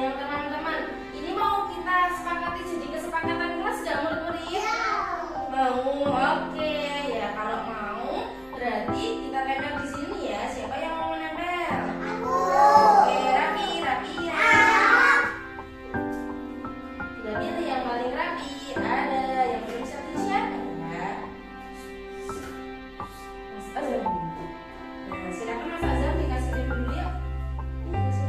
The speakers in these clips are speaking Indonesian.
yang teman-teman, ini mau kita sepakati jadi kesepakatan kelas nggak murid-murid? Ya. Mau, oke ya. Kalau mau, berarti kita tempel di sini ya. Siapa yang mau menempel? Aku. Oke, rapi ya. Tidak pilih yang paling rapi. Ada yang belum siapin siapa ya? Mas Azam. Nah, silakan Mas Azam dikasih dulu ya. Ini dikasih.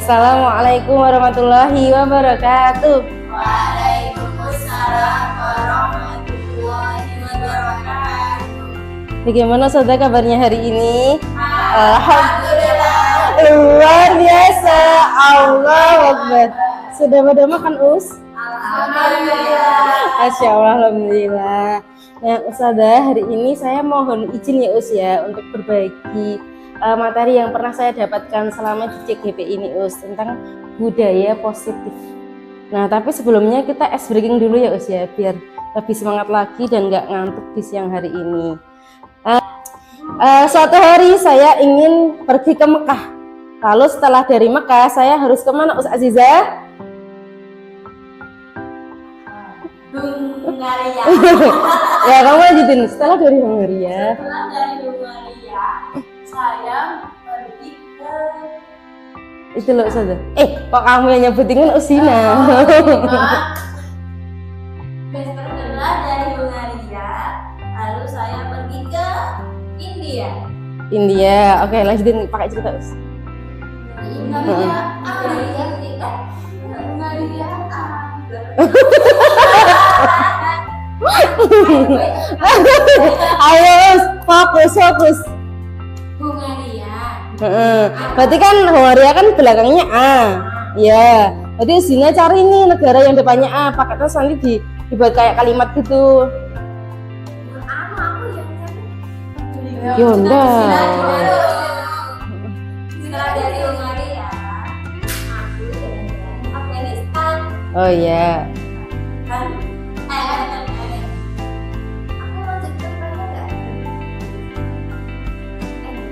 Assalamualaikum warahmatullahi wabarakatuh. Waalaikumsalam warahmatullahi wabarakatuh. Bagaimana saudara kabarnya hari ini? Alhamdulillah. Luar biasa. Allahu Akbar. Sudah pada makan Us? Alhamdulillah. Masya Allah, alhamdulillah. Nah, Ustazah, hari ini saya mohon izin ya Us ya untuk berbagi materi yang pernah saya dapatkan selama di CGP ini Us tentang budaya positif. Nah, tapi sebelumnya kita ice breaking dulu ya Us ya biar lebih semangat lagi dan nggak ngantuk di siang hari ini. Suatu hari saya ingin pergi ke Mekah. Lalu setelah dari Mekah saya harus kemana Us Aziza? Hungaria. Ya kamu lanjutin setelah dari Hungaria. Setelah dari Hungaria, saya pergi ke Itu loh Ustazah. Kok kamu yang nyebutin kan Usina? Setelah dari Hungaria, lalu saya pergi ke India. India. Oke, lanjutin pakai cerita Us. Ayo Us, fokus. Berarti kan Hungaria kan belakangnya A. Ya. Berarti Usina cari nih negara yang depannya A. Pakai terus nanti dibuat kayak kalimat gitu. Yonda. Setelah dari Hungaria, aku jalan-jalan ke Afghanistan. Oh iya. Aku lanjut ke mana enggak? Dari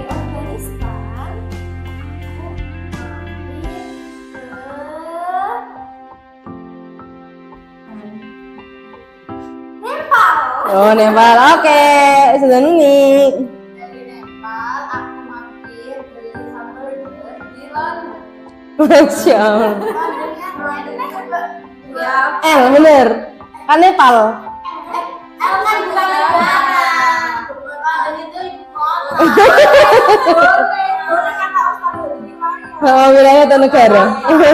Afghanistan, Nepal. Oh Nepal. Oke, sudah nih. Dari Nepal, aku mampir beli hamburger di London. Masya Allah. Ya, Bener. Kan Nepal. kan bukan negara. London itu ibu kota. Boleh kata Ustaz di mana? Oh, wilayah atau negara? Oke,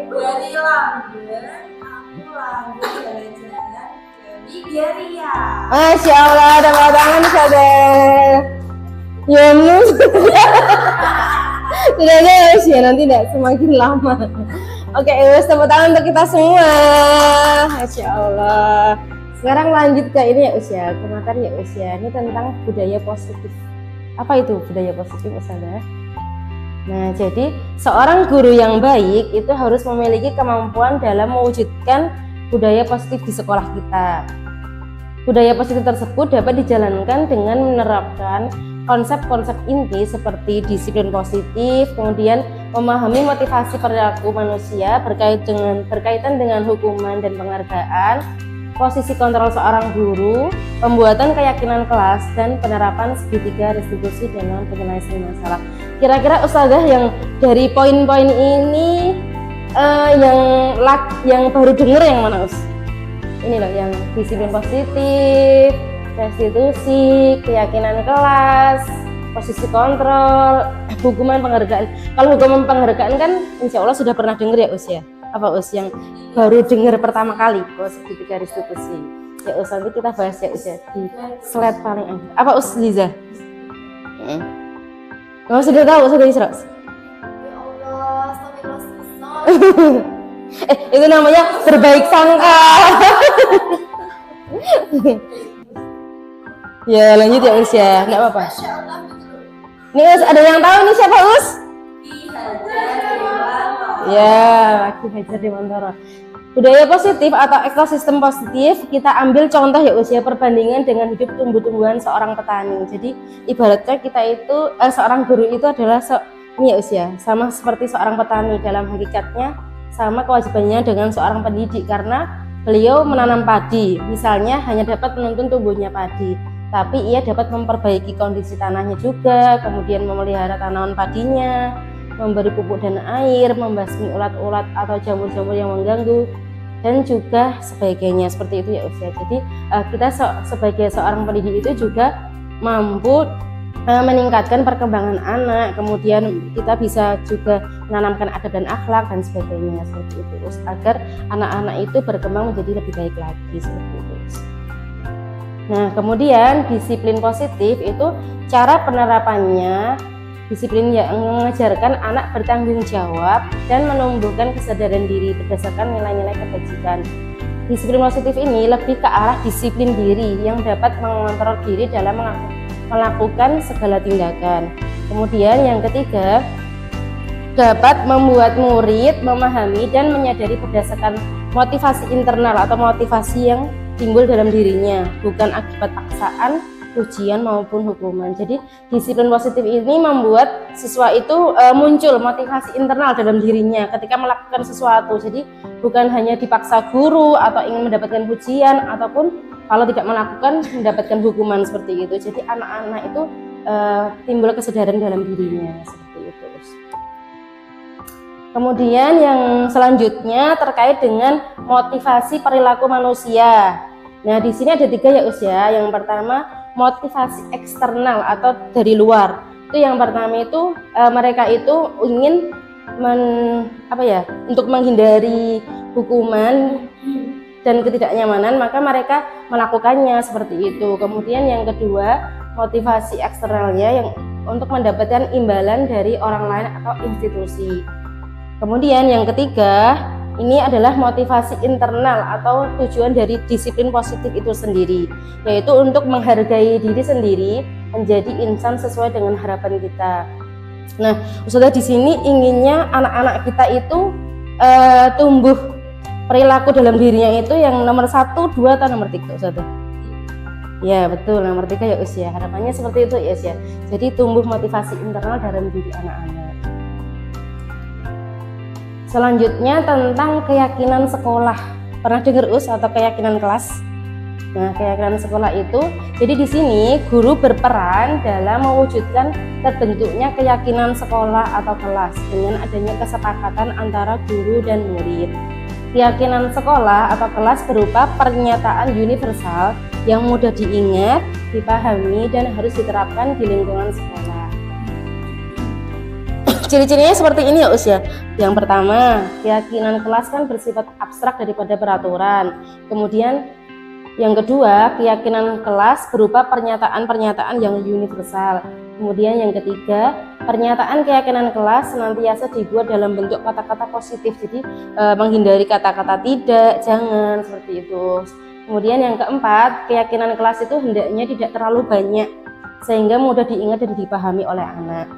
dari London aku langsung jalan-jalan ke Nigeria. Masya Allah, ada tepuk tangan Ustazah. Yunus. Tidak ada ya, nanti tidak semakin lama. Oke, tepuk tangan untuk kita semua. Masya Allah. Sekarang lanjut ke ini ya Us ya, ke materi ya Us ya. Ini tentang budaya positif. Apa itu budaya positif Ustazah? Nah, jadi seorang guru yang baik itu harus memiliki kemampuan dalam mewujudkan budaya positif di sekolah kita. Budaya positif tersebut dapat dijalankan dengan menerapkan konsep-konsep inti seperti disiplin positif, kemudian memahami motivasi perilaku manusia berkaitan dengan hukuman dan penghargaan, posisi kontrol seorang guru, pembuatan keyakinan kelas, dan penerapan segitiga restitusi dalam penyelesaian masalah. Kira-kira Ustazah yang dari poin-poin ini yang baru dengar yang mana Us? Ini loh yang disiplin positif, restitusi, keyakinan kelas, posisi kontrol, hukuman penghargaan. Kalau hukuman penghargaan kan insya Allah sudah pernah dengar ya Us ya? Apa Us yang baru dengar pertama kali? Segitiga restitusi. Ya Us, nanti kita bahas ya Us ya di slide paling akhir. Apa Us Liza? Oh sudah tahu, sudah Isra? Ya Allah, astagfirullah. Itu namanya berbaik sangka. Ya lanjut ya Us ya, nggak apa-apa. Masya Allah, betul. Nih Us, ada yang tahu nih siapa Us? Ki Hajar Dewantara. Ya, Ki Hajar Dewantara. Budaya positif atau ekosistem positif kita ambil contoh ya usia perbandingan dengan hidup tumbuh-tumbuhan seorang petani. Jadi ibaratnya kita itu seorang guru itu adalah ini ya usia sama seperti seorang petani dalam hakikatnya sama kewajibannya dengan seorang pendidik karena beliau menanam padi. Misalnya hanya dapat menuntun tumbuhnya padi, tapi ia dapat memperbaiki kondisi tanahnya juga, kemudian memelihara tanaman padinya. memberi pupuk dan air, membasmi ulat-ulat atau jamur-jamur yang mengganggu, dan juga sebagainya. Seperti itu ya usia. Jadi kita sebagai seorang pendidik itu juga mampu meningkatkan perkembangan anak, kemudian kita bisa juga menanamkan adab dan akhlak dan sebagainya seperti itu, agar anak-anak itu berkembang menjadi lebih baik lagi seperti itu. Nah, kemudian disiplin positif itu cara penerapannya, disiplin yang mengajarkan anak bertanggung jawab dan menumbuhkan kesadaran diri berdasarkan nilai-nilai kebajikan. Disiplin positif ini lebih ke arah disiplin diri yang dapat mengontrol diri dalam melakukan segala tindakan. Kemudian yang ketiga, dapat membuat murid memahami dan menyadari berdasarkan motivasi internal atau motivasi yang timbul dalam dirinya, bukan akibat paksaan, ujian maupun hukuman. Jadi disiplin positif ini membuat siswa itu muncul motivasi internal dalam dirinya ketika melakukan sesuatu. Jadi bukan hanya dipaksa guru atau ingin mendapatkan pujian, ataupun kalau tidak melakukan mendapatkan hukuman seperti itu. Jadi anak-anak itu timbul kesadaran dalam dirinya seperti itu. Kemudian yang selanjutnya terkait dengan motivasi perilaku manusia. Nah, di sini ada 3 ya usia. Yang pertama motivasi eksternal atau dari luar. Itu yang pertama itu mereka itu ingin untuk menghindari hukuman dan ketidaknyamanan, maka mereka melakukannya seperti itu. Kemudian yang kedua, motivasi eksternalnya yang untuk mendapatkan imbalan dari orang lain atau institusi. Kemudian yang ketiga, ini adalah motivasi internal atau tujuan dari disiplin positif itu sendiri, yaitu untuk menghargai diri sendiri, menjadi insan sesuai dengan harapan kita. Nah, Ustazah di sini inginnya anak-anak kita itu tumbuh perilaku dalam dirinya itu yang nomor 1, 2 atau nomor 3 Ustazah? Ya betul, nomor 3 ya usia. Harapannya seperti itu ya usia. Jadi tumbuh motivasi internal dalam diri anak-anak. Selanjutnya tentang keyakinan sekolah. Pernah dengar atau keyakinan kelas? Nah, keyakinan sekolah itu, jadi di sini guru berperan dalam mewujudkan terbentuknya keyakinan sekolah atau kelas dengan adanya kesepakatan antara guru dan murid. Keyakinan sekolah atau kelas berupa pernyataan universal yang mudah diingat, dipahami, dan harus diterapkan di lingkungan sekolah. Ciri-cirinya seperti ini ya usia. Yang pertama, keyakinan kelas kan bersifat abstrak daripada peraturan. Kemudian yang kedua, keyakinan kelas berupa pernyataan-pernyataan yang universal. Kemudian yang ketiga, pernyataan keyakinan kelas senantiasa dibuat dalam bentuk kata-kata positif. Jadi menghindari kata-kata tidak, jangan, seperti itu. Kemudian yang keempat, keyakinan kelas itu hendaknya tidak terlalu banyak sehingga mudah diingat dan dipahami oleh anak.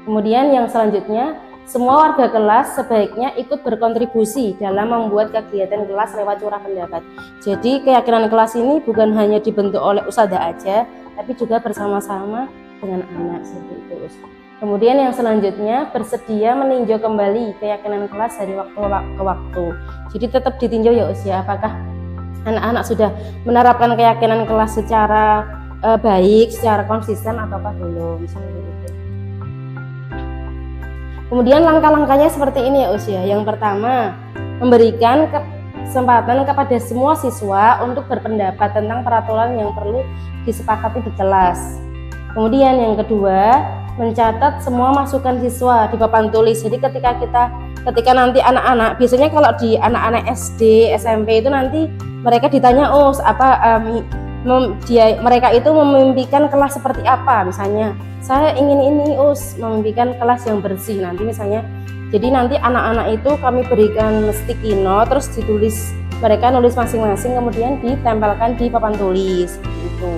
Kemudian yang selanjutnya, semua warga kelas sebaiknya ikut berkontribusi dalam membuat kegiatan kelas lewat curah pendapat. Jadi keyakinan kelas ini bukan hanya dibentuk oleh ustadzah aja, tapi juga bersama-sama dengan anak seperti itu. Kemudian yang selanjutnya, bersedia meninjau kembali keyakinan kelas dari waktu ke waktu. Jadi tetap ditinjau ya usia, apakah anak-anak sudah menerapkan keyakinan kelas secara baik, secara konsisten ataukah belum, seperti itu. Kemudian langkah-langkahnya seperti ini ya usia. Yang pertama, memberikan kesempatan kepada semua siswa untuk berpendapat tentang peraturan yang perlu disepakati di kelas. Kemudian yang kedua, mencatat semua masukan siswa di papan tulis. Jadi ketika nanti anak-anak, biasanya kalau di anak-anak SD, SMP itu nanti mereka ditanya, mereka itu memimpikan kelas seperti apa, misalnya saya ingin ini memimpikan kelas yang bersih nanti misalnya. Jadi nanti anak-anak itu kami berikan sticky note, terus ditulis, mereka nulis masing-masing, kemudian ditempelkan di papan tulis gitu.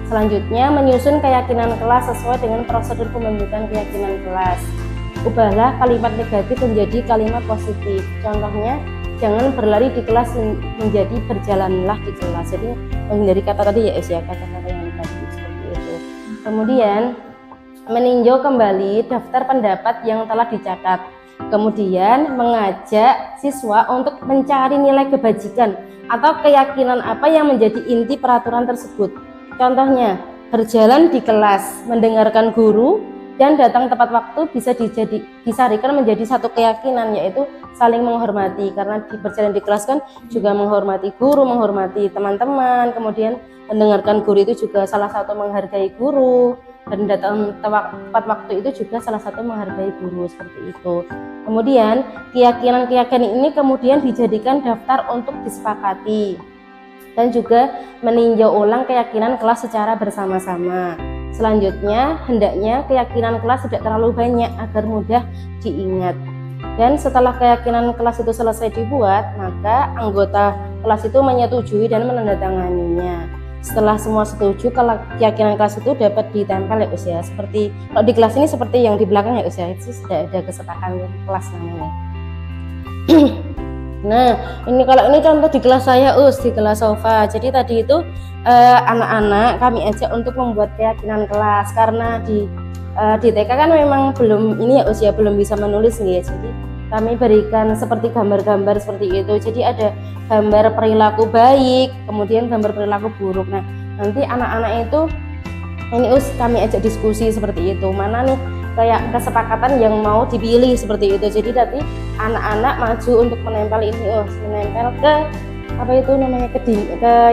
Selanjutnya, menyusun keyakinan kelas sesuai dengan prosedur pembentukan keyakinan kelas. Ubahlah kalimat negatif menjadi kalimat positif. Contohnya, jangan berlari di kelas menjadi berjalanlah di kelas. Jadi menghindari kata tadi ya kata-kata yang tadi seperti itu. Kemudian meninjau kembali daftar pendapat yang telah dicatat. Kemudian mengajak siswa untuk mencari nilai kebajikan atau keyakinan apa yang menjadi inti peraturan tersebut. Contohnya, berjalan di kelas, mendengarkan guru, Dan datang tepat waktu bisa disarikan menjadi satu keyakinan, yaitu saling menghormati, karena berjalan di kelas kan juga menghormati guru, menghormati teman-teman, kemudian mendengarkan guru itu juga salah satu menghargai guru, dan datang tepat waktu itu juga salah satu menghargai guru, seperti itu. Kemudian keyakinan-keyakinan ini kemudian dijadikan daftar untuk disepakati dan juga meninjau ulang keyakinan kelas secara bersama-sama. Selanjutnya, hendaknya keyakinan kelas tidak terlalu banyak agar mudah diingat. Dan setelah keyakinan kelas itu selesai dibuat, maka anggota kelas itu menyetujui dan menandatanganinya. Setelah semua setuju, keyakinan kelas itu dapat ditempel ya Us ya. Seperti kalau di kelas ini seperti yang di belakang ya Us ya, itu sudah ada kesepakatan kelas namanya. Nah, ini kalau ini contoh di kelas saya Us, di kelas Sofa. Jadi tadi itu anak-anak kami ajak untuk membuat keyakinan kelas, karena di TK kan memang belum ini ya Us ya, belum bisa menulis nih ya. Jadi kami berikan seperti gambar-gambar seperti itu. Jadi ada gambar perilaku baik, kemudian gambar perilaku buruk. Nah, nanti anak-anak itu ini Us kami ajak diskusi seperti itu. Mana nih kayak kesepakatan yang mau dipilih seperti itu. Jadi nanti anak-anak maju untuk menempel ini Us, menempel ke apa itu namanya ke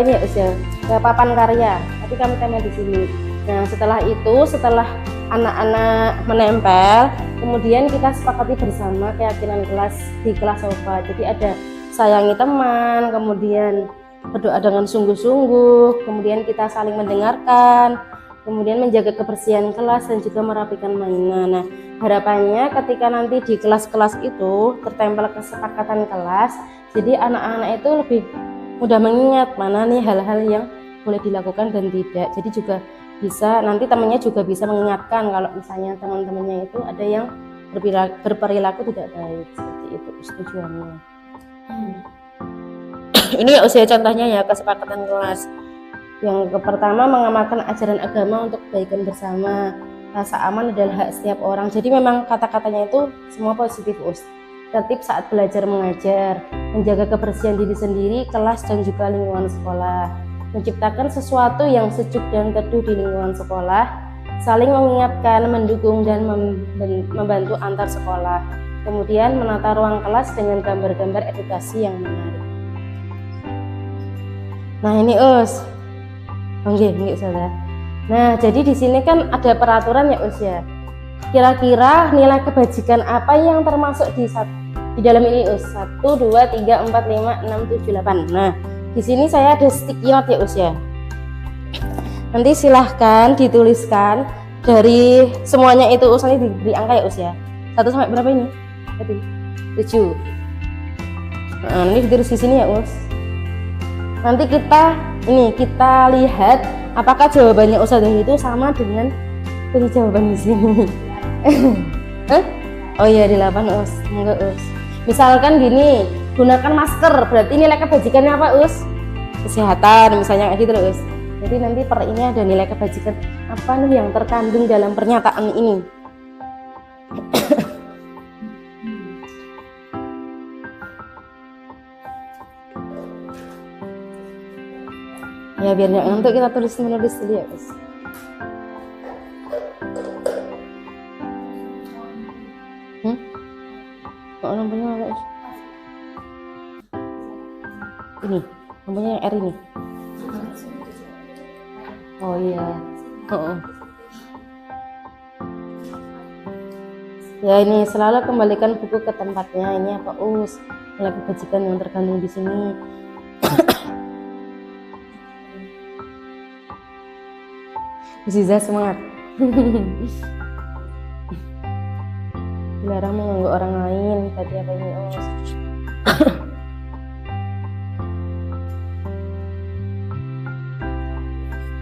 ini Us ya, ke papan karya. Nanti kami tempel di sini. Nah, setelah itu, setelah anak-anak menempel, kemudian kita sepakati bersama keyakinan kelas di kelas Sofa. Jadi ada sayangi teman, kemudian berdoa dengan sungguh-sungguh, kemudian kita saling mendengarkan, kemudian menjaga kebersihan kelas dan juga merapikan mainan. Nah, harapannya ketika nanti di kelas-kelas itu tertempel kesepakatan kelas, jadi anak-anak itu lebih mudah mengingat mana nih hal-hal yang boleh dilakukan dan tidak. Jadi juga bisa nanti temannya juga bisa mengingatkan kalau misalnya teman-temannya itu ada yang berperilaku tidak baik, seperti itu tujuannya. Ini ya usia contohnya ya kesepakatan kelas. Yang pertama, mengamalkan ajaran agama untuk kebaikan bersama. Rasa aman adalah hak setiap orang. Jadi memang kata-katanya itu semua positif Us. Tertib saat belajar mengajar, menjaga kebersihan diri sendiri, kelas dan juga lingkungan sekolah. Menciptakan sesuatu yang sejuk dan teduh di lingkungan sekolah, saling mengingatkan, mendukung dan membantu antar sekolah. Kemudian menata ruang kelas dengan gambar-gambar edukasi yang menarik. Nah ini Us. Oke, saudara. Nah, jadi di sini kan ada peraturan ya Us ya. Kira-kira nilai kebajikan apa yang termasuk di dalam ini Us? 1, 2, 3, 4, 5, 6, 7, 8. Nah, di sini saya ada sticky note ya Us ya. Nanti silahkan dituliskan dari semuanya itu Us, nanti diberi angka ya Us ya. 1 sampai berapa ini? 7. Nah, nanti ditulis di sini ya Us. Nanti kita lihat apakah jawabannya Ustazah itu sama dengan jawaban di sini. Oh iya di 8 Us, enggak Us. Misalkan gini, gunakan masker, berarti nilai kebajikannya apa Us? Kesehatan misalnya kayak gitu loh Us. Jadi nanti per ini ada nilai kebajikan apa nih yang terkandung dalam pernyataan ini. Ya biar nggak ngantuk kita menulis dulu ya Us. Kok lampunya ada Us? Ini, lampunya yang R ini. Oh iya. Ya ini selalu kembalikan buku ke tempatnya. Ini apa Us? Nilai kebajikan yang terkandung di sini. Ziza semangat. Dilarang mengganggu orang lain. Tadi apa ini Us?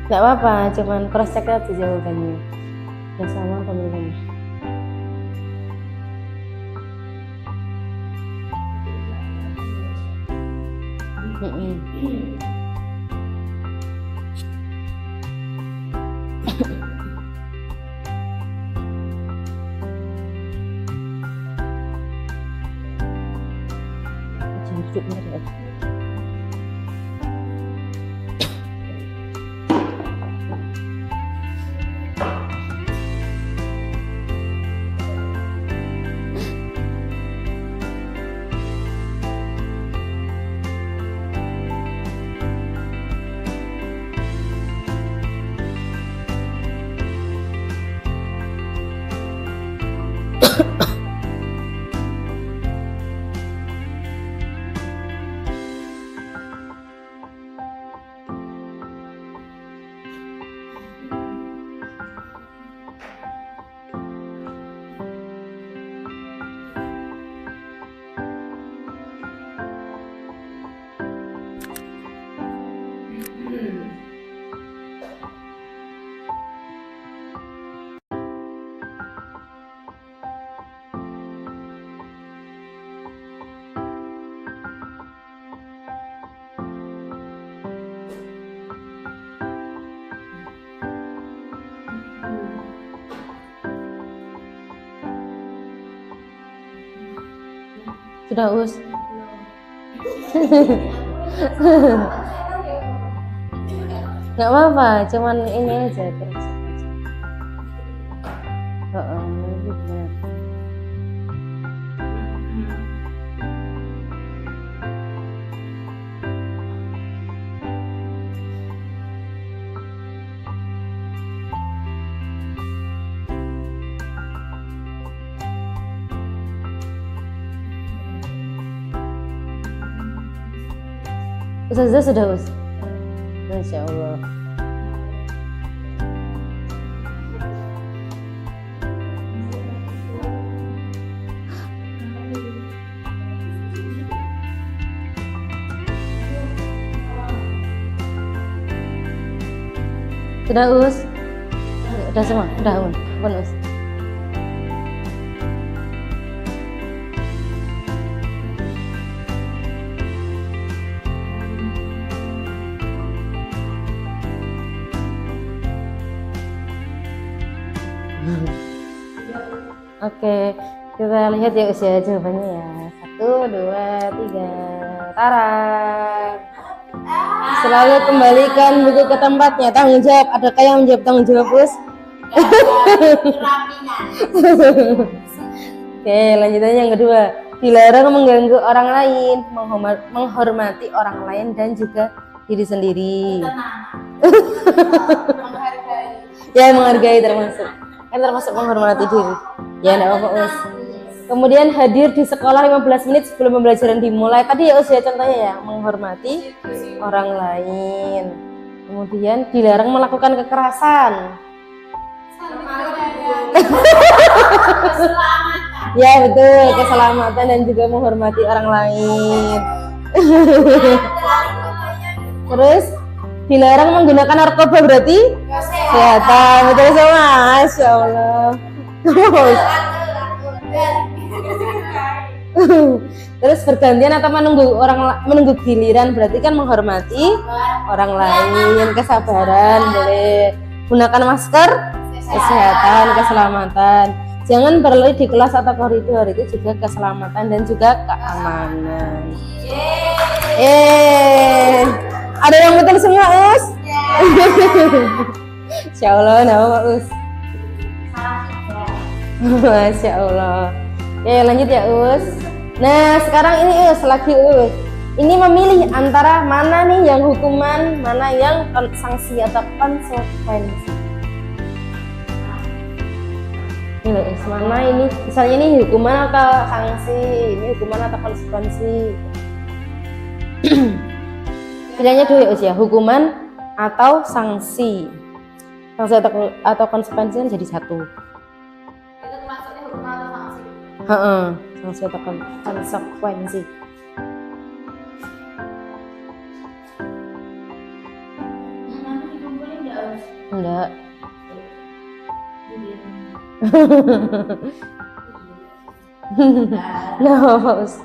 Gak apa-apa, cuman cross check aja jawabannya. Ya sama pemilihannya. Duduk bentar ya. Sudah Us. Nggak apa-apa, cuman ini aja terus. Nanti benar. Ustazah sudah Us. Masya Allah. Sudah Us. Udah semua, udah Us. Oke, kita lihat ya usia jawabannya ya. 1, 2, 3. Tara. Selalu kembalikan buku ke tempatnya. Tanggung jawab. Adakah yang menjawab tanggung jawab, Us? Oke, lanjutannya yang kedua. Dilarang mengganggu orang lain, menghormati orang lain dan juga diri sendiri. Ya, menghargai termasuk. Kan termasuk menghormati diri. Ya, enggak apa-apa, Us. Kemudian hadir di sekolah 15 menit sebelum pembelajaran dimulai. Tadi ya Us ya contohnya ya, menghormati orang lain. Kemudian dilarang melakukan kekerasan. Ya betul, keselamatan dan juga menghormati orang lain. Terus dilarang menggunakan narkoba berarti kesehatan. Betul semua, Masya Allah. Terus bergantian atau menunggu giliran berarti kan menghormati orang lain, kesabaran boleh. Gunakan masker, kesehatan, keselamatan. Jangan berlari di kelas atau koridor, itu juga keselamatan dan juga keamanan. Ada yang betul semua, Us? Insya Allah, nama Us. Masya Allah. Oke, lanjut ya Us. Nah sekarang ini Us lagi Us. Ini memilih antara mana nih yang hukuman, mana yang sanksi atau konsekuensi. Ini loh Us, mana ini? Misalnya ini hukuman atau sanksi, ini hukuman atau konsekuensi. Pilihannya dua ya Us ya, hukuman atau sanksi. Sanksi atau konsekuensi kan jadi satu. Itu maksudnya hukuman atau sanksi? Sanksi atau konsekuensi. Nanti dikumpulin nggak Us? Enggak. Nah, Us.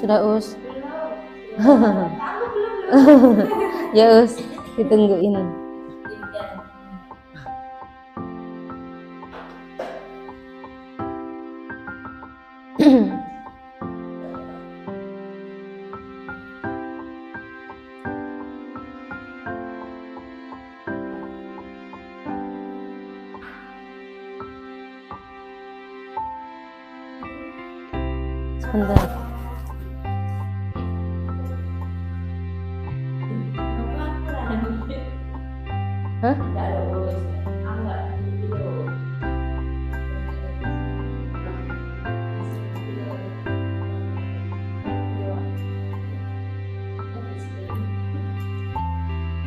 Sudah Us? Belum. Kamu belum. Ya Us, ditungguin. Sebentar. Hah?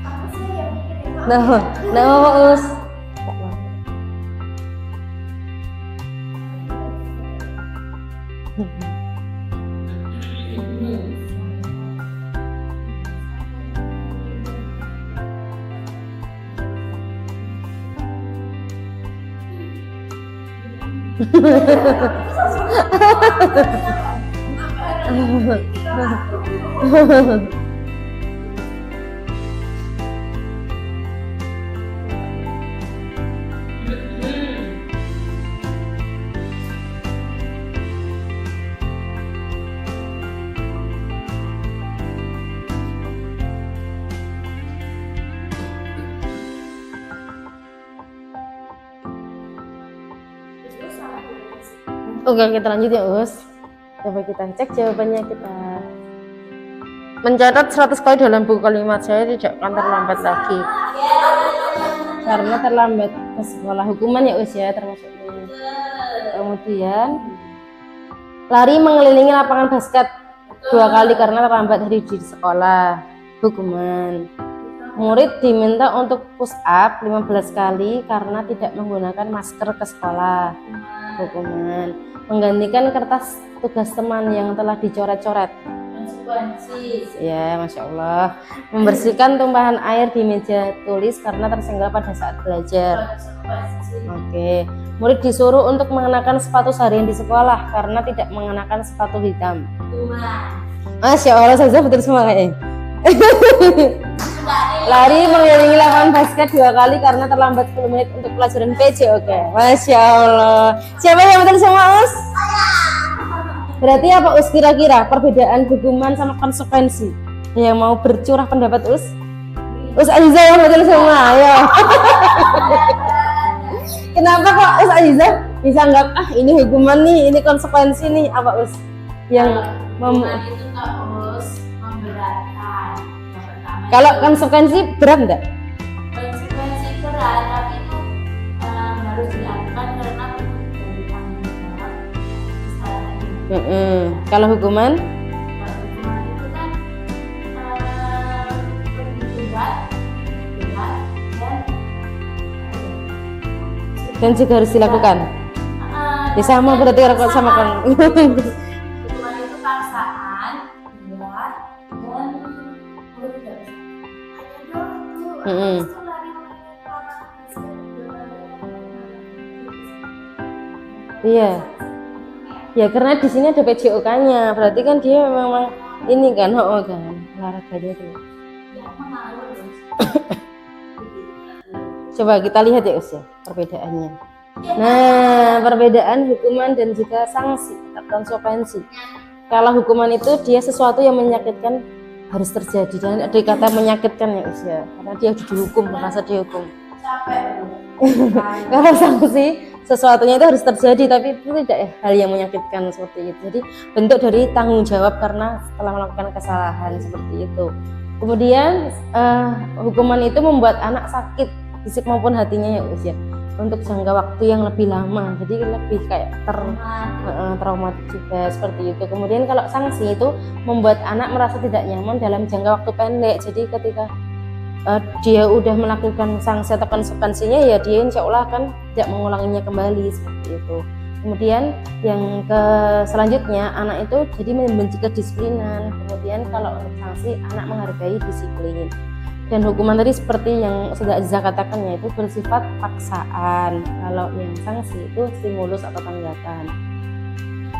Aku sih yang mikirin Mak. Nah, apa Us? Oke, kita lanjut ya Us. Coba kita cek jawabannya. Kita mencatat 100 kali dalam buku kalimat. Saya tidak akan terlambat lagi karena terlambat ke sekolah. Hukuman ya Us ya termasuknya. Kemudian lari mengelilingi lapangan basket 2 kali karena terlambat hari di sekolah. Hukuman murid diminta untuk push up 15 kali karena tidak menggunakan masker ke sekolah. Hukuman menggantikan kertas tugas teman yang telah dicoret-coret. Konsekuensi. Ya, Masya Allah. Membersihkan tumpahan air di meja tulis karena tersenggol pada saat belajar. Konsekuensi. Oke. Murid disuruh untuk mengenakan sepatu seharian di sekolah karena tidak mengenakan sepatu hitam. Hukuman. Masya Allah, saja betul semua kayaknya. Lari mengelilingi lapangan basket 2 kali karena terlambat 10 menit untuk pelajaran PC. Oke, Masya Allah. Siapa yang betul semua Us? Berarti apa Us kira-kira perbedaan hukuman sama konsekuensi? Yang mau bercurah pendapat Us? Us Aziza yang betul semua, ayo. Kenapa kok Us Aziza bisa anggap ini hukuman nih, ini konsekuensi nih? Apa Us? Yang Hukuman itu terus memberatkan. Yang pertama kalau itu konsekuensi berat enggak? konsekuensi berat, tapi itu harus dilakukan karena itu dari tanggung jawab kesalahan. Kalau hukuman? Kalau hukuman itu kan lebih berat, Dan juga harus dilakukan. Ya sama berarti kalau sama kan. Hukuman itu paksaan, berat, dan murid tidak bisa. Iya. Ya karena di sini ada PJOK-nya, berarti kan dia memang ini kan, kan olahraganya itu. Coba kita lihat ya Us ya perbedaannya. Nah, perbedaan hukuman dan juga sanksi atau konsekuensi. Kalau hukuman itu dia sesuatu yang menyakitkan harus terjadi, dan ada kata menyakitkan ya Us ya, karena dia dihukum, merasa dihukum. Kalau sanksi sesuatunya itu harus terjadi tapi itu tidak hal yang menyakitkan seperti itu. Jadi bentuk dari tanggung jawab karena telah melakukan kesalahan seperti itu. Kemudian hukuman itu membuat anak sakit fisik maupun hatinya ya Us ya, untuk jangka waktu yang lebih lama, jadi lebih kayak traumatik juga seperti itu. Kemudian kalau sanksi itu membuat anak merasa tidak nyaman dalam jangka waktu pendek, jadi ketika dia udah melakukan sanksi atau konsekuensinya ya dia insya Allah akan tidak mengulanginya kembali seperti itu. Kemudian yang selanjutnya anak itu jadi membenci kedisiplinan. Kemudian kalau untuk sanksi anak menghargai disiplin. Dan hukuman tadi seperti yang sudah Aziza katakan yaitu bersifat paksaan. Kalau yang sanksi itu stimulus atau tanggapan.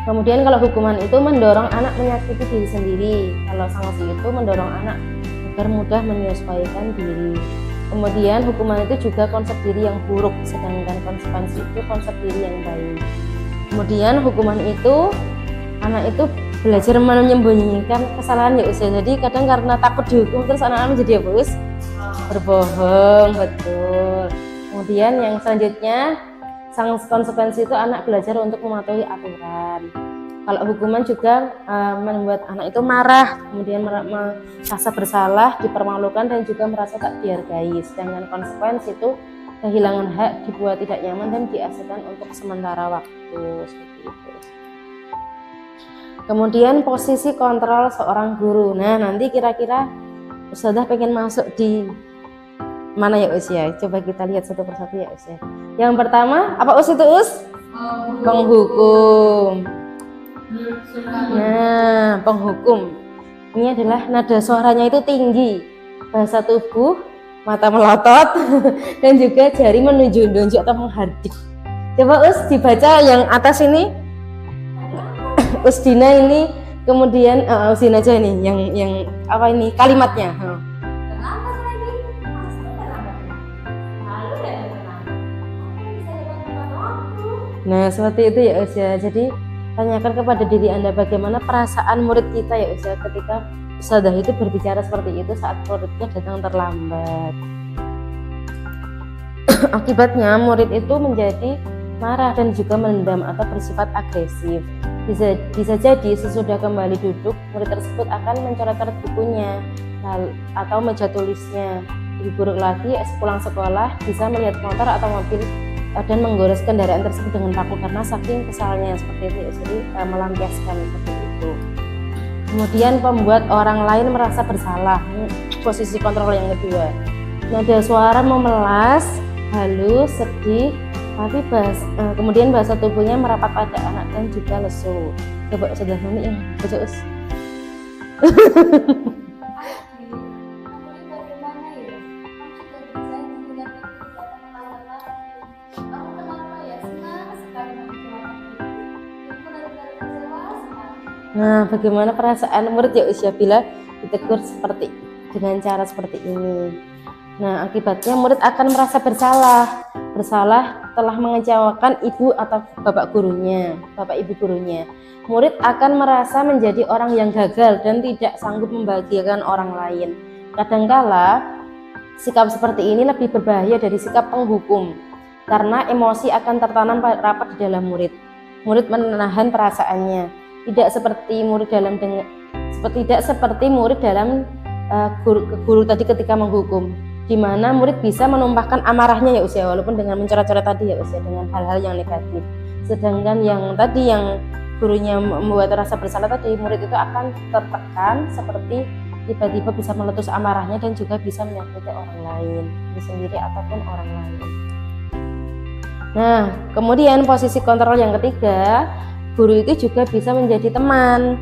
Kemudian kalau hukuman itu mendorong anak menyakiti diri sendiri. Kalau sanksi itu mendorong anak agar mudah menyesuaikan diri. Kemudian hukuman itu juga konsep diri yang buruk, sedangkan konsekuensi itu konsep diri yang baik. Kemudian hukuman itu anak itu belajar menyembunyikan kesalahan ya usia. Jadi kadang karena takut dihukum terus anak-anak menjadi apa Us? Berbohong, betul. Kemudian yang selanjutnya konsekuensi itu anak belajar untuk mematuhi aturan. Kalau hukuman juga membuat anak itu marah, kemudian merasa bersalah, dipermalukan dan juga merasa tak dihargai. Sedangkan konsekuensi itu kehilangan hak, dibuat tidak nyaman dan diasingkan untuk sementara waktu, seperti itu. Kemudian posisi kontrol seorang guru. Nah, nanti kira-kira Ustazah pengen masuk di mana ya Us ya? Coba kita lihat satu persatu ya Us ya. Yang pertama, apa Us itu Us? Penghukum. Nah, penghukum. Ini adalah nada suaranya itu tinggi, bahasa tubuh, mata melotot, dan juga jari menunjuk-nunjuk atau menghardik. Coba Us dibaca yang atas ini. Usdina ini, kemudian Usdina aja ini, yang apa ini kalimatnya? Terlambat lagi, pasti terlambat. Lalu dan terlambat. Apa bisa dilakukan waktu? Nah, seperti itu ya Us ya. Jadi tanyakan kepada diri Anda bagaimana perasaan murid kita ya Us ya, ketika Ustazah itu berbicara seperti itu saat muridnya datang terlambat. Akibatnya murid itu menjadi marah dan juga mendam atau bersifat agresif. Bisa jadi sesudah kembali duduk, murid tersebut akan mencoret-coret bukunya atau meja tulisnya. Lebih buruk lagi, pulang sekolah bisa melihat motor atau mobil dan menggores kendaraan tersebut dengan paku karena saking kesalnya, seperti itu. Jadi melampiaskan seperti itu. Kemudian membuat orang lain merasa bersalah. Posisi kontrol yang kedua. Nada suara memelas, halus, sedih, tapi kemudian bahasa tubuhnya merapat pada anak dan juga lesu. Coba sudah nanti yang baca Us. Bagaimana ya? Kamu sudah berjanji tidak datang lagi. Kamu kenapa ya? Senang sekali menjawab itu. Benar-benar kecewa sekali. Nah, bagaimana perasaan murid ya usia bila ditegur seperti dengan cara seperti ini? Nah, akibatnya murid akan merasa bersalah telah mengecewakan ibu atau bapak ibu gurunya. Murid akan merasa menjadi orang yang gagal dan tidak sanggup membahagiakan orang lain. Kadangkala sikap seperti ini lebih berbahaya dari sikap penghukum karena emosi akan tertanam rapat di dalam murid. Murid menahan perasaannya, tidak seperti murid dalam guru tadi ketika menghukum, di mana murid bisa menumpahkan amarahnya ya usia, walaupun dengan mencoret-coret tadi ya usia, dengan hal-hal yang negatif. Sedangkan yang tadi yang gurunya membuat rasa bersalah tadi, murid itu akan tertekan seperti tiba-tiba bisa meletus amarahnya dan juga bisa menyakiti orang lain, diri sendiri ataupun orang lain. Nah, kemudian posisi kontrol yang ketiga, guru itu juga bisa menjadi teman.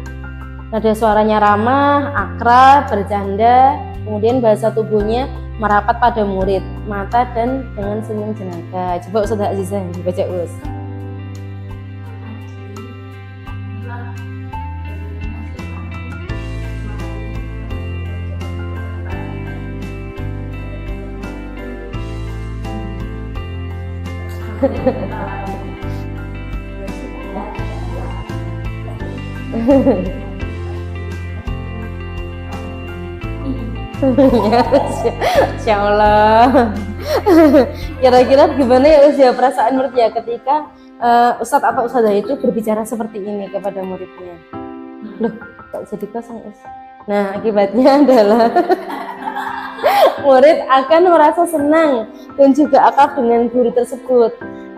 Nada suaranya ramah, akrab, bercanda, kemudian bahasa tubuhnya merapat pada murid, mata dan dengan senyum jenaka. Coba Ustazah Azizah dibaca Us. Insya Allah. Kira-kira gimana ya usia perasaan murid ya ketika Ustadz atau Ustadzah itu berbicara seperti ini kepada muridnya? Loh, kok jadi kosong Us? Nah, akibatnya adalah murid akan merasa senang dan juga akrab dengan guru tersebut.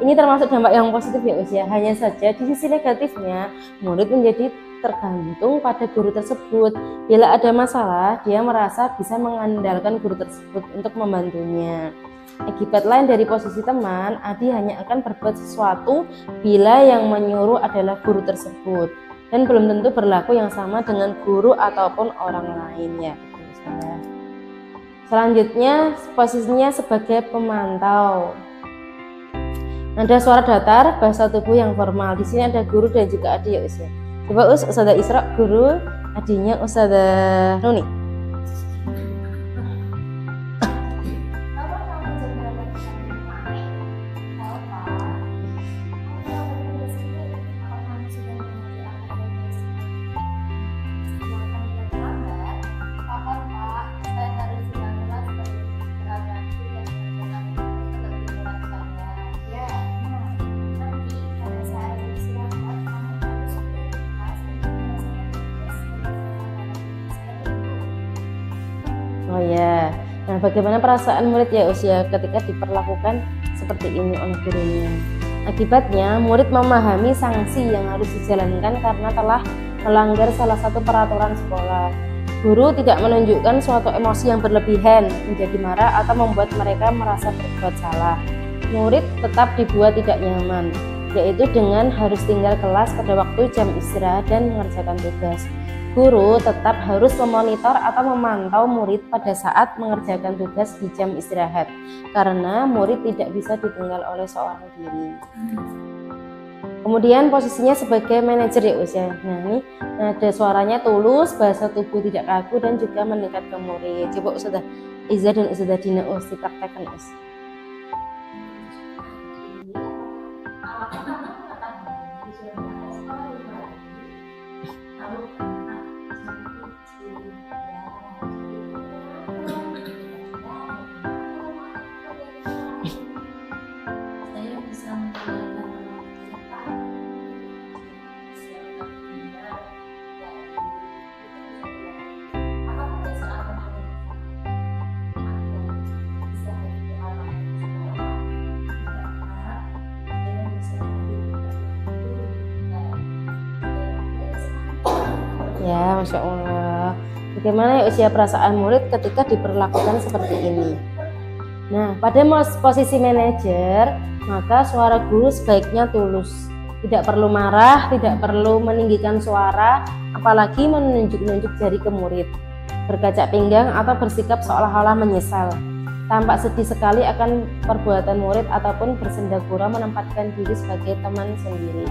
Ini termasuk dampak yang positif ya usia. Hanya saja di sisi negatifnya, murid menjadi tergantung pada guru tersebut. Bila ada masalah, dia merasa bisa mengandalkan guru tersebut untuk membantunya. Akibat lain dari posisi teman, Adi hanya akan berbuat sesuatu bila yang menyuruh adalah guru tersebut, dan belum tentu berlaku yang sama dengan guru ataupun orang lain ya. Selanjutnya posisinya sebagai pemantau. Nada suara datar, bahasa tubuh yang formal. Di sini ada guru dan juga adik ya Us ya. Coba Us, Ustazah Isra guru, adiknya Ustazah Nuni. Oh ya, nah bagaimana perasaan murid ya usia ketika diperlakukan seperti ini oleh gurunya? Akibatnya murid memahami sanksi yang harus dijalankan karena telah melanggar salah satu peraturan sekolah. Guru tidak menunjukkan suatu emosi yang berlebihan, menjadi marah atau membuat mereka merasa berbuat salah. Murid tetap dibuat tidak nyaman, yaitu dengan harus tinggal kelas pada waktu jam istirahat dan mengerjakan tugas. Guru tetap harus memonitor atau memantau murid pada saat mengerjakan tugas di jam istirahat, karena murid tidak bisa ditinggal oleh seorang diri. Kemudian posisinya sebagai manajer ya usia. Nah ini ada suaranya tulus, bahasa tubuh tidak kaku dan juga mendekat ke murid. Coba Ustazah Iza dan Ustazah Dina dipraktekkan Us. Ya, Masya Allah. Bagaimana ya usia perasaan murid ketika diperlakukan seperti ini? Nah, pada posisi manajer, maka suara guru sebaiknya tulus. Tidak perlu marah, tidak perlu meninggikan suara, apalagi menunjuk-nunjuk jari ke murid, berkacak pinggang atau bersikap seolah-olah menyesal. Tampak sedih sekali akan perbuatan murid ataupun bersendagura menempatkan diri sebagai teman sendiri.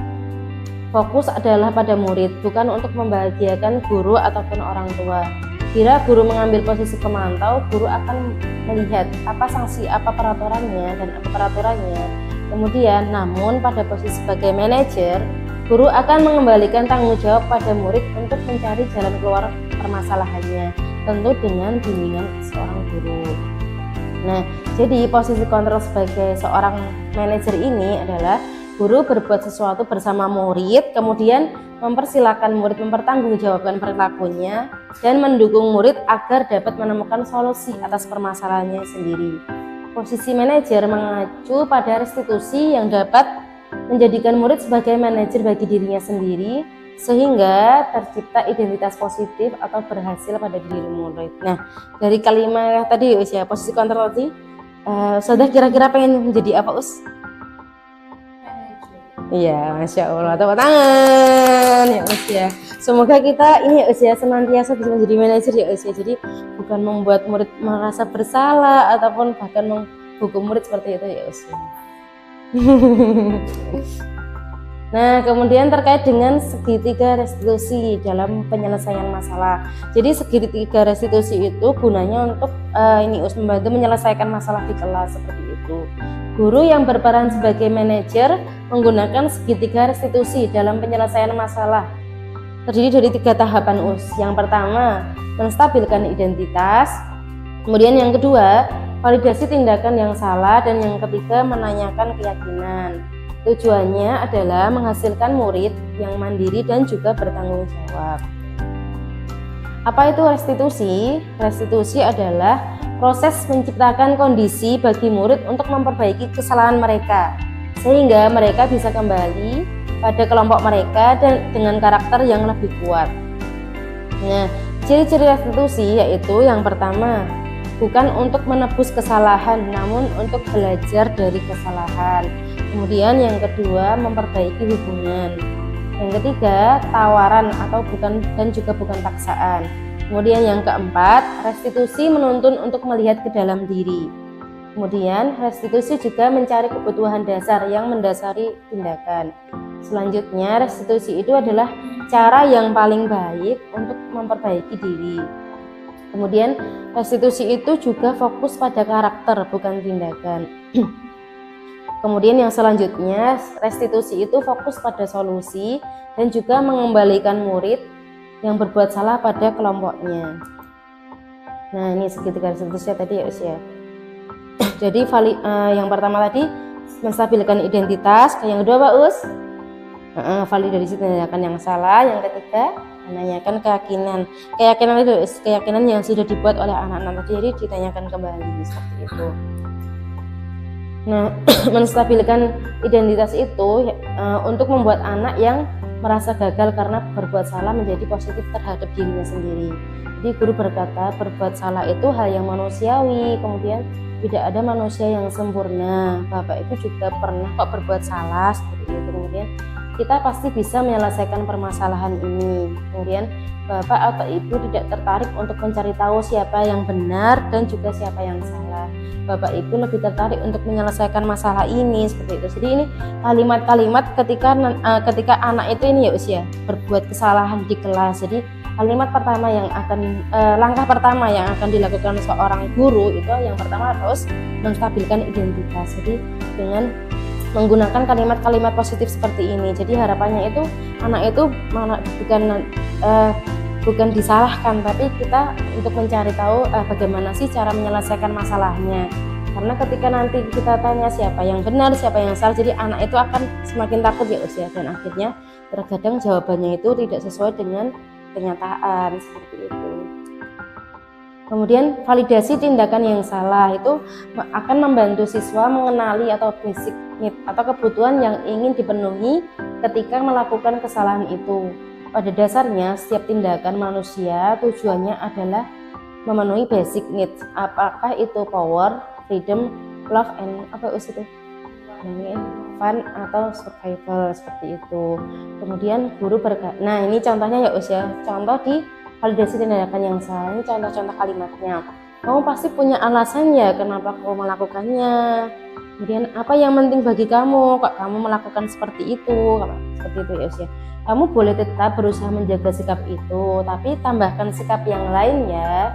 Fokus adalah pada murid, bukan untuk membahagiakan guru ataupun orang tua. Bila guru mengambil posisi pemantau, guru akan melihat apa sanksi, apa peraturannya, dan apa peraturannya. Kemudian, namun pada posisi sebagai manajer, guru akan mengembalikan tanggung jawab pada murid untuk mencari jalan keluar permasalahannya, tentu dengan bimbingan seorang guru. Nah, jadi posisi kontrol sebagai seorang manajer ini adalah guru berbuat sesuatu bersama murid, kemudian mempersilahkan murid mempertanggungjawabkan perilakunya dan mendukung murid agar dapat menemukan solusi atas permasalahannya sendiri. Posisi manajer mengacu pada restitusi yang dapat menjadikan murid sebagai manajer bagi dirinya sendiri, sehingga tercipta identitas positif atau berhasil pada diri murid. Nah, dari kalimat tadi usia posisi kontrol tadi, sudah kira-kira pengen menjadi apa Us? Iya, Masya Allah, tepuk tangan ya Us ya. Semoga kita ini ya Us ya senantiasa bisa menjadi manajer ya Us ya. Jadi bukan membuat murid merasa bersalah ataupun bahkan menghukum murid seperti itu ya Us ya. Nah, kemudian terkait dengan segitiga restitusi dalam penyelesaian masalah. Jadi segitiga restitusi itu gunanya untuk membantu menyelesaikan masalah di kelas seperti itu. Guru yang berperan sebagai manajer menggunakan segitiga restitusi dalam penyelesaian masalah. Terdiri dari 3 tahapan Us. Yang pertama, menstabilkan identitas. Kemudian yang kedua, validasi tindakan yang salah, dan yang ketiga, menanyakan keyakinan. Tujuannya adalah menghasilkan murid yang mandiri dan juga bertanggung jawab. Apa itu restitusi? Restitusi adalah proses menciptakan kondisi bagi murid untuk memperbaiki kesalahan mereka, sehingga mereka bisa kembali pada kelompok mereka dan dengan karakter yang lebih kuat. Nah, ciri-ciri restitusi yaitu yang pertama, bukan untuk menebus kesalahan, namun untuk belajar dari kesalahan. Kemudian yang kedua, memperbaiki hubungan. Yang ketiga, tawaran atau bukan paksaan. Kemudian yang keempat, restitusi menuntun untuk melihat ke dalam diri. Kemudian restitusi juga mencari kebutuhan dasar yang mendasari tindakan. Selanjutnya, restitusi itu adalah cara yang paling baik untuk memperbaiki diri. Kemudian restitusi itu juga fokus pada karakter bukan tindakan. Kemudian yang selanjutnya, restitusi itu fokus pada solusi dan juga mengembalikan murid yang berbuat salah pada kelompoknya. Nah, ini segitiga restitusi tadi ya usia. Jadi yang pertama tadi menstabilkan identitas, yang kedua Pak Us validasi tindakan yang salah, yang ketiga menanyakan keyakinan itu keyakinan yang sudah dibuat oleh anak-anak tadi, jadi ditanyakan kembali seperti itu. Nah, menstabilkan identitas itu untuk membuat anak yang merasa gagal karena berbuat salah menjadi positif terhadap dirinya sendiri. Jadi guru berkata berbuat salah itu hal yang manusiawi, kemudian tidak ada manusia yang sempurna. Bapak itu juga pernah kok berbuat salah seperti itu. Kemudian kita pasti bisa menyelesaikan permasalahan ini. Kemudian bapak atau ibu tidak tertarik untuk mencari tahu siapa yang benar dan juga siapa yang salah. Bapak ibu lebih tertarik untuk menyelesaikan masalah ini seperti itu. Jadi ini kalimat-kalimat ketika anak itu ini ya usia berbuat kesalahan di kelas. Jadi kalimat pertama yang akan langkah pertama yang akan dilakukan seorang guru itu yang pertama harus menstabilkan identitas. Jadi dengan menggunakan kalimat-kalimat positif seperti ini. Jadi harapannya itu anak itu bukan disalahkan, tapi kita untuk mencari tahu bagaimana sih cara menyelesaikan masalahnya. Karena ketika nanti kita tanya siapa yang benar, siapa yang salah, jadi anak itu akan semakin takut ya usia, dan akhirnya terkadang jawabannya itu tidak sesuai dengan kenyataan seperti itu. Kemudian validasi tindakan yang salah itu akan membantu siswa mengenali atau basic need atau kebutuhan yang ingin dipenuhi ketika melakukan kesalahan itu. Pada dasarnya setiap tindakan manusia tujuannya adalah memenuhi basic needs. Apakah itu power, freedom, love, and fun atau survival seperti itu. Kemudian guru berkata, nah ini contohnya ya usia, contoh di validasi tindakan yang salah. Ini contoh-contoh kalimatnya. Kamu pasti punya alasan ya kenapa kamu melakukannya. Kemudian apa yang penting bagi kamu kok kamu melakukan seperti itu, seperti itu ya usia. Kamu boleh tetap berusaha menjaga sikap itu, tapi tambahkan sikap yang lain ya.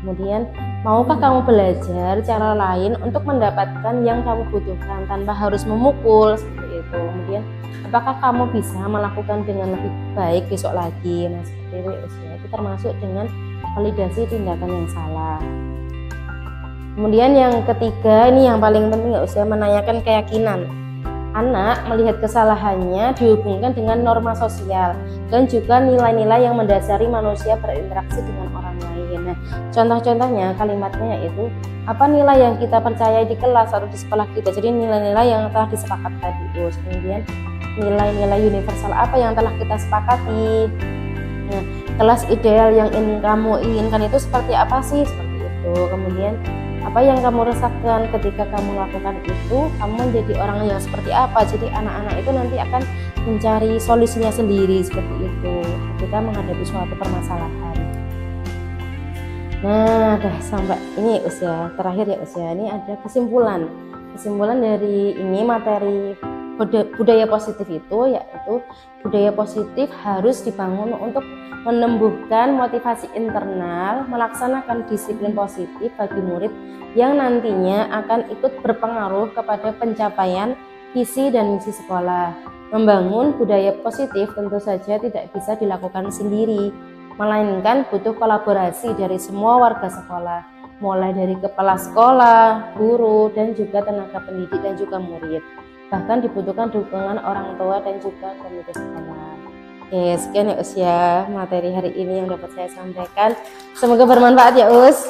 Kemudian maukah kamu belajar cara lain untuk mendapatkan yang kamu butuhkan tanpa harus memukul seperti itu. Kemudian apakah kamu bisa melakukan dengan lebih baik besok lagi. Nah seperti itu ya, itu termasuk dengan validasi tindakan yang salah. Kemudian yang ketiga, ini yang paling penting ya usia, menanyakan keyakinan. Anak melihat kesalahannya dihubungkan dengan norma sosial dan juga nilai-nilai yang mendasari manusia berinteraksi dengan orang lain. Nah, contoh-contohnya kalimatnya yaitu apa nilai yang kita percaya di kelas atau di sekolah kita. Jadi nilai-nilai yang telah disepakati itu. Kemudian nilai-nilai universal apa yang telah kita sepakati. Nah, kelas ideal yang kamu inginkan itu seperti apa sih? Seperti itu. Kemudian apa yang kamu rasakan ketika kamu lakukan itu, kamu menjadi orang yang seperti apa. Jadi anak-anak itu nanti akan mencari solusinya sendiri seperti itu ketika menghadapi suatu permasalahan. Nah, sampai ini usia terakhir ya usia, ini ada kesimpulan dari ini materi budaya positif itu, yaitu budaya positif harus dibangun untuk menumbuhkan motivasi internal, melaksanakan disiplin positif bagi murid yang nantinya akan ikut berpengaruh kepada pencapaian visi dan misi sekolah. Membangun budaya positif tentu saja tidak bisa dilakukan sendiri, melainkan butuh kolaborasi dari semua warga sekolah, mulai dari kepala sekolah, guru, dan juga tenaga pendidik dan juga murid. Bahkan dibutuhkan dukungan orang tua dan juga komite sekolah. Oke, sekian ya Us ya materi hari ini yang dapat saya sampaikan. Semoga bermanfaat ya Us.